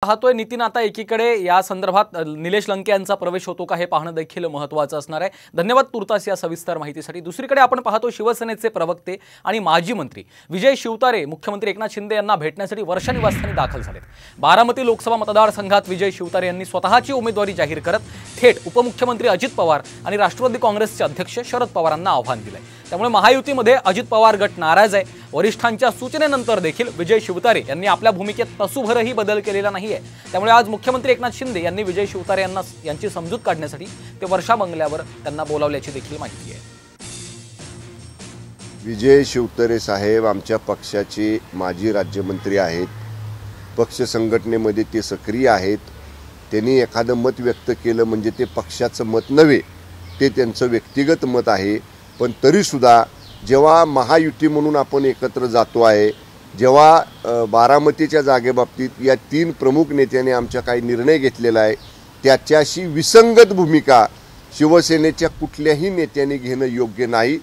पाहतोय नितीन, आता एकीकडे या संदर्भात निलेश लंके यांचा प्रवेश होतो का हे पाहणं देखील महत्त्वाचं असणार आहे। धन्यवाद तुर्तास या सविस्तर माहितीसाठी। दुसरीकडे आपण पाहतो शिवसेनेचे प्रवक्ते आणि माजी मंत्री विजय शिवतारे मुख्यमंत्री एकनाथ शिंदे यांना भेटण्यासाठी वर्षा निवासस्थानी दाखल झालेत। बारामती लोकसभा मतदारसंघात विजय शिवतारे यांनी स्वतःची उमेदवारी जाहीर करत थेट उपमुख्यमंत्री अजित पवार आणि राष्ट्रवादी काँग्रेसचे अध्यक्ष शरद पवारांना आव्हान दिले। त्यामुळे महायुतीमध्ये अजित पवार गट नाराज आहे। वरिष्ठांच्या सूचनेनंतर देखील विजय शिवतारे यांनी आपल्या भूमिकेत तसूभरही बदल केलेला नाहीये। त्यामुळे आज मुख्यमंत्री एकनाथ शिंदे यांनी विजय शिवतारे यांची समजूत काढण्यासाठी ते वर्षा बंगल्यावर त्यांना बोलावल्याची देखील माहिती आहे। विजय शिवतारे साहेब आमच्या पक्षाचे माजी राज्यमंत्री आहेत। पक्ष संघटनेमध्ये ते सक्रिय आहेत। त्यांनी एखादं मत व्यक्त केलं म्हणजे ते पक्षाचं मत नव्हे, ते त्यांचं व्यक्तिगत मत आहे। पण तरीसुद्धा जेव्हा महायुती म्हणून आपण एकत्र जातो आहे, जेव्हा बारामतीच्या जागेबाबतीत या तीन प्रमुख नेत्यांनी आमच्या काही निर्णय घेतलेला आहे, त्याच्याशी विसंगत भूमिका शिवसेनेच्या कुठल्याही नेत्यांनी घेणं योग्य नाही।